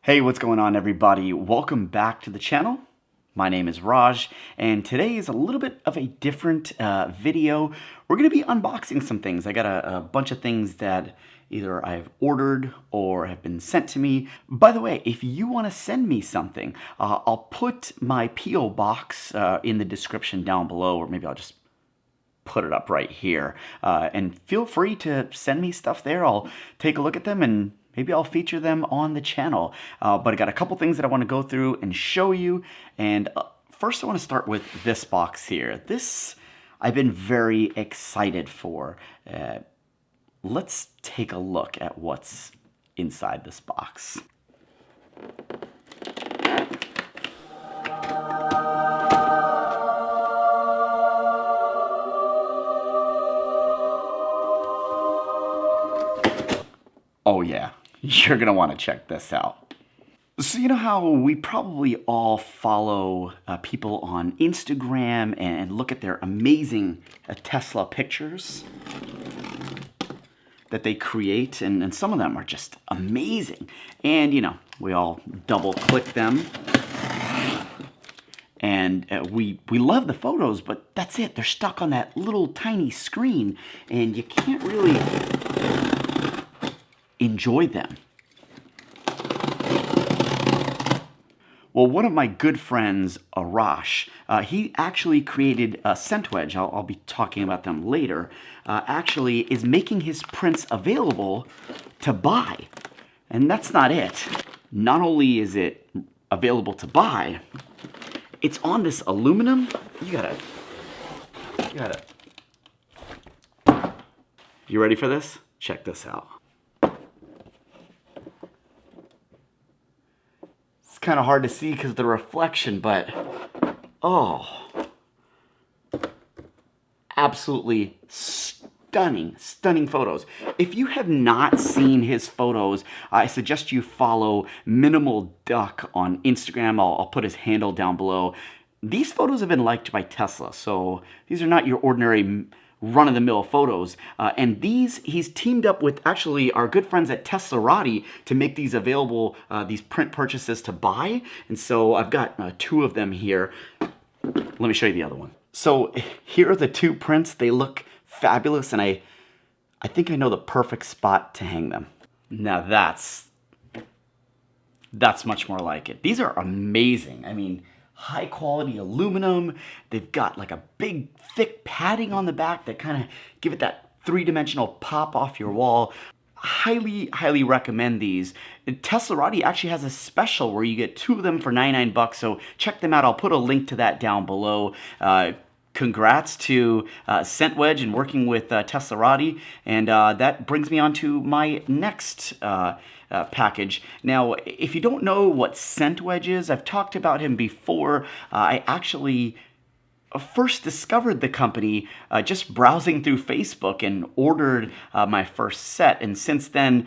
Hey, what's going on, everybody? Welcome back to the channel. My name is Raj, and today is a little bit of a different video. We're going to be unboxing some things. I got a bunch of things that either I've ordered or have been sent to me. By the way, if you want to send me something, I'll put my P.O. box in the description down below, or maybe I'll just put it up right here. And feel free to send me stuff there. I'll take a look at them and maybe I'll feature them on the channel. But I got a couple things that I want to go through and show you. And first I want to start with this box here. This I've been very excited for. Let's take a look at what's inside this box. Oh yeah, you're gonna want to check this out. So you know how we probably all follow people on Instagram and look at their amazing Tesla pictures that they create, and some of them are just amazing. And you know, we all double click them. And we love the photos, but that's it. They're stuck on that little tiny screen, and you can't really enjoy them. Well, one of my good friends, Arash, he actually created Wedge. I'll be talking about them later. Actually is making his prints available to buy. And that's not it. Not only is it available to buy, it's on this aluminum. You ready for this? Check this out. It's kind of hard to see because of the reflection, but oh, absolutely stunning photos. If you have not seen his photos, I suggest you follow Minimal Duck on Instagram. I'll put his handle down below. These photos have been liked by Tesla, so these are not your ordinary run-of-the-mill photos. And he's teamed up with actually our good friends at Accessorize to make these available, these print purchases to buy. And so I've got two of them here. Let me show you the other one. So here are the two prints. They look fabulous, and I think I know the perfect spot to hang them. Now that's much more like it. These are amazing. I mean, high quality aluminum. They've got like a big thick padding on the back that kind of give it that three-dimensional pop off your wall. Highly recommend these. Accessorize actually has a special where you get two of them for 99 bucks, so check them out. I'll put a link to that down below. Congrats to Wedge and working with Accessorize, and that brings me on to my next package. Now, if you don't know what Wedge is, I've talked about him before. I actually first discovered the company just browsing through Facebook and ordered my first set, and since then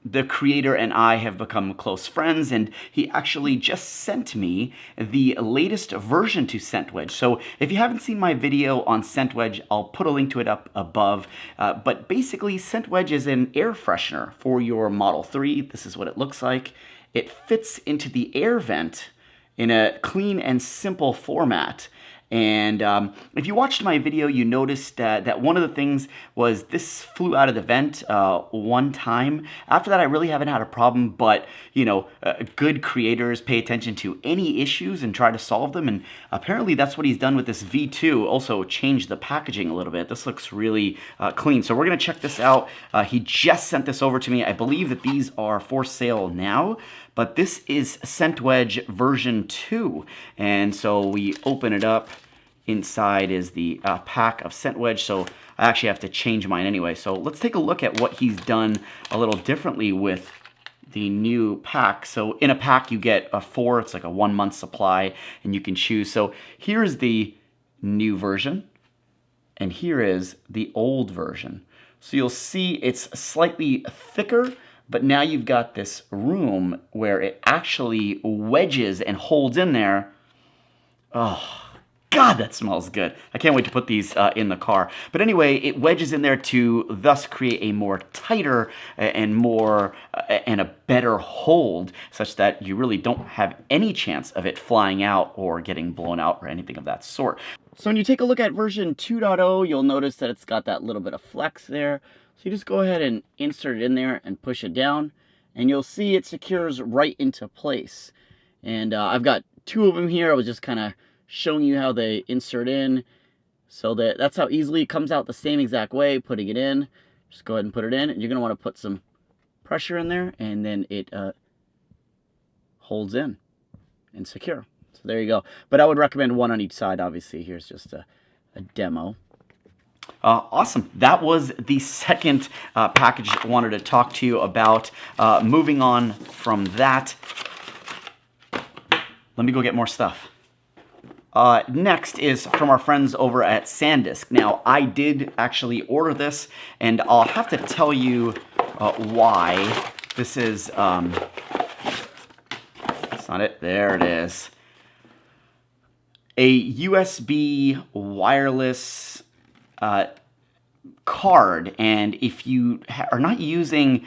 the creator and I have become close friends, and he actually just sent me the latest version to Wedge. So if you haven't seen my video on Wedge, I'll put a link to it up above. But basically, Wedge is an air freshener for your Model 3. This is what it looks like. It fits into the air vent in a clean and simple format. And if you watched my video, you noticed that one of the things was this flew out of the vent one time. After that, I really haven't had a problem, but you know, good creators pay attention to any issues and try to solve them. And apparently that's what he's done with this V2. Also changed the packaging a little bit. This looks really clean. So we're gonna check this out. He just sent this over to me. I believe that these are for sale now, but this is Wedge version 2. And so we open it up. Inside is the pack of Wedge, so I actually have to change mine anyway. So let's take a look at what he's done a little differently with the new pack. So in a pack you get a 4, it's like a 1-month supply, and you can choose. So here's the new version, and here is the old version. So you'll see it's slightly thicker, but now you've got this room where it actually wedges and holds in there. Oh, God, that smells good. I can't wait to put these in the car. But anyway, it wedges in there to thus create a more tighter and more and a better hold, such that you really don't have any chance of it flying out or getting blown out or anything of that sort. So when you take a look at version 2.0, you'll notice that it's got that little bit of flex there. So you just go ahead and insert it in there and push it down, and you'll see it secures right into place. And I've got two of them here. I was just kind of showing you how they insert in, so that's how easily it comes out the same exact way. Putting it in, just go ahead and put it in, and you're going to want to put some pressure in there, and then it holds in and secure. So there you go. But I would recommend one on each side. Obviously, here's just a demo. Awesome. That was the second package I wanted to talk to you about. Moving on from that, let me go get more stuff. Next is from our friends over at SanDisk. Now, I did actually order this, and I'll have to tell you why. This is, that's not it. There it is. A USB wireless card, and if you are not using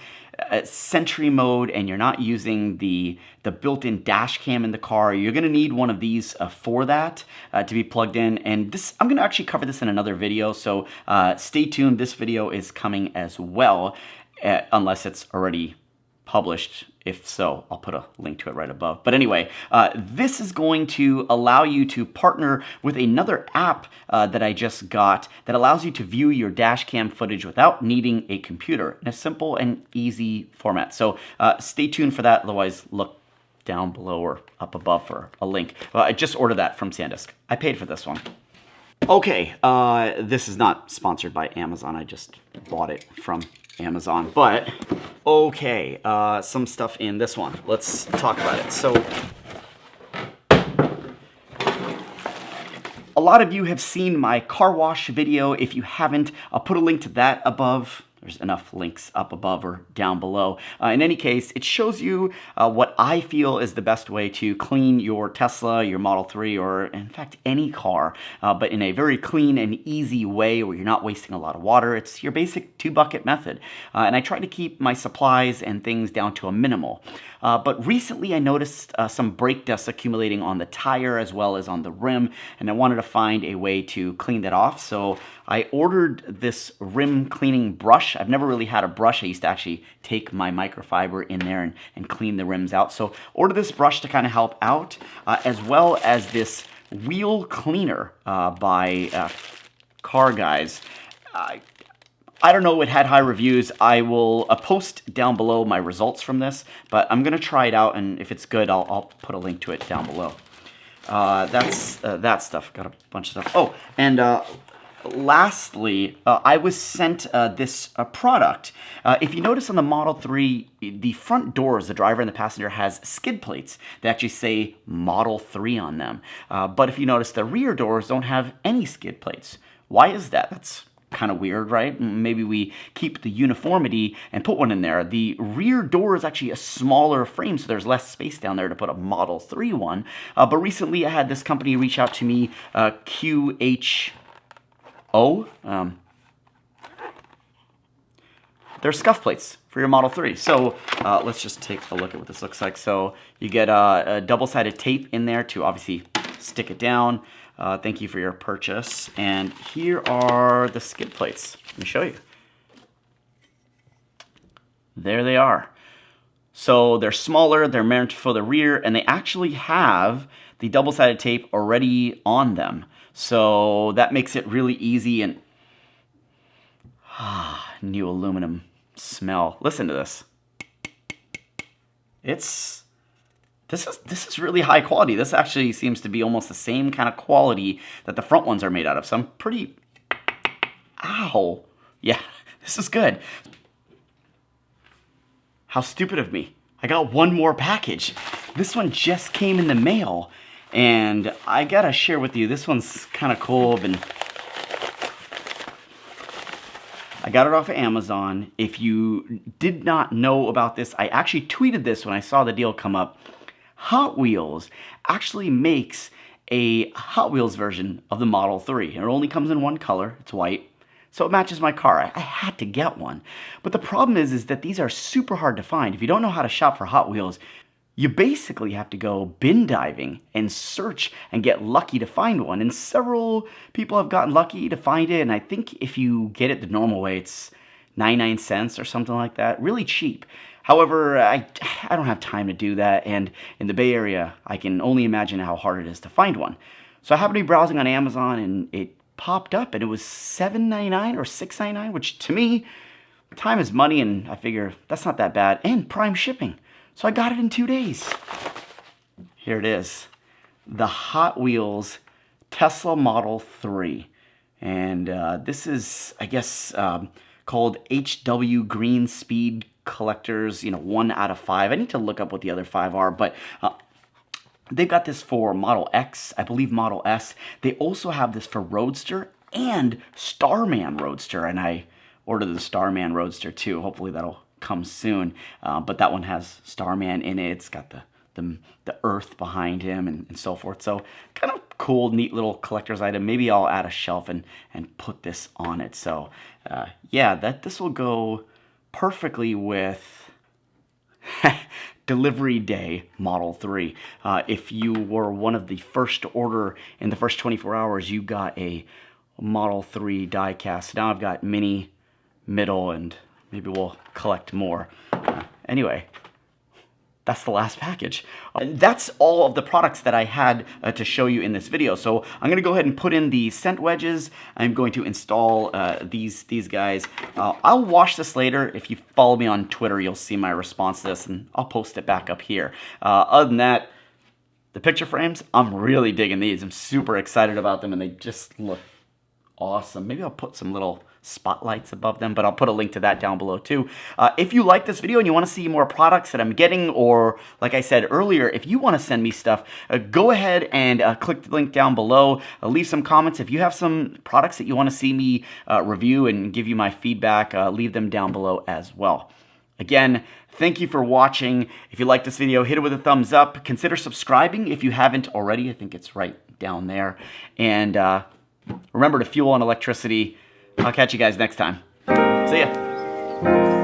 Sentry mode and you're not using the built-in dash cam in the car, you're going to need one of these for that to be plugged in. And this, I'm going to actually cover this in another video, so stay tuned. This video is coming as well, unless it's already published. If so, I'll put a link to it right above. But anyway, this is going to allow you to partner with another app that I just got that allows you to view your dash cam footage without needing a computer in a simple and easy format. So stay tuned for that. Otherwise, look down below or up above for a link. I just ordered that from SanDisk. I paid for this one. Okay, this is not sponsored by Amazon. I just bought it from Amazon, but okay, some stuff in this one. Let's talk about it. So a lot of you have seen my car wash video. If you haven't, I'll put a link to that above. There's enough links up above or down below. In any case, it shows you what I feel is the best way to clean your Tesla, your Model 3, or in fact any car, but in a very clean and easy way where you're not wasting a lot of water. It's your basic 2-bucket method. And I try to keep my supplies and things down to a minimal. But recently I noticed some brake dust accumulating on the tire as well as on the rim, and I wanted to find a way to clean that off. So I ordered this rim cleaning brush. I've never really had a brush. I used to actually take my microfiber in there and clean the rims out. So ordered this brush to kind of help out, as well as this wheel cleaner by Car Guys. I don't know, it had high reviews. I will post down below my results from this, but I'm going to try it out, and if it's good, I'll put a link to it down below. That's that stuff. Got a bunch of stuff. Oh, and lastly, I was sent this product. If you notice on the Model 3, the front doors, the driver and the passenger, has skid plates. They actually say Model 3 on them. But if you notice, the rear doors don't have any skid plates. Why is that? That's kind of weird, right? Maybe we keep the uniformity and put one in there. The rear door is actually a smaller frame, so there's less space down there to put a Model 3 one. But recently I had this company reach out to me, QHO. They're scuff plates for your Model 3. So let's just take a look at what this looks like. So you get a double-sided tape in there to obviously stick it down. Thank you for your purchase. And here are the skid plates. Let me show you. There they are. So they're smaller, they're meant for the rear, and they actually have the double-sided tape already on them. So that makes it really easy, and new aluminum smell. Listen to this. This is really high quality. This actually seems to be almost the same kind of quality that the front ones are made out of. So I'm pretty, ow. Yeah, this is good. How stupid of me. I got one more package. This one just came in the mail, and I gotta share with you. This one's kind of cool. I got it off of Amazon. If you did not know about this, I actually tweeted this when I saw the deal come up. Hot Wheels actually makes a Hot Wheels version of the Model 3. It only comes in one color, it's white, so it matches my car. I had to get one. But the problem is that these are super hard to find. If you don't know how to shop for Hot Wheels, you basically have to go bin diving and search and get lucky to find one. And several people have gotten lucky to find it, and I think if you get it the normal way, it's 99 cents or something like that. Really cheap. However, I don't have time to do that, and in the Bay Area, I can only imagine how hard it is to find one. So I happened to be browsing on Amazon, and it popped up, and it was $7.99 or $6.99, which to me, time is money, and I figure that's not that bad, and prime shipping. So I got it in 2 days. Here it is. The Hot Wheels Tesla Model 3. And this is, I guess, called HW Green Speed Collectors, 1 out of 5. I need to look up what the other 5 are, but they've got this for Model X, I believe Model S. They also have this for Roadster and Starman Roadster, and I ordered the Starman Roadster too. Hopefully that'll come soon, but that one has Starman in it. It's got the Earth behind him and so forth. So kind of cool, neat little collector's item. Maybe I'll add a shelf and put this on it. So yeah, this will go perfectly with Delivery Day Model 3. If you were one of the first to order in the first 24 hours, you got a Model 3 diecast. Now I've got mini, middle, and maybe we'll collect more. Anyway, that's the last package. And that's all of the products that I had to show you in this video. So I'm going to go ahead and put in the scent wedges. I'm going to install these guys. I'll wash this later. If you follow me on Twitter, you'll see my response to this, and I'll post it back up here. Other than that, the picture frames, I'm really digging these. I'm super excited about them, and they just look awesome. Maybe I'll put some little spotlights above them, but I'll put a link to that down below too. If you like this video and you want to see more products that I'm getting, or like I said earlier, if you want to send me stuff, go ahead and click the link down below. Leave some comments. If you have some products that you want to see me review and give you my feedback, leave them down below as well. Again, thank you for watching. If you like this video, hit it with a thumbs up. Consider subscribing if you haven't already. I think it's right down there. And remember to fuel on electricity. I'll catch you guys next time. See ya.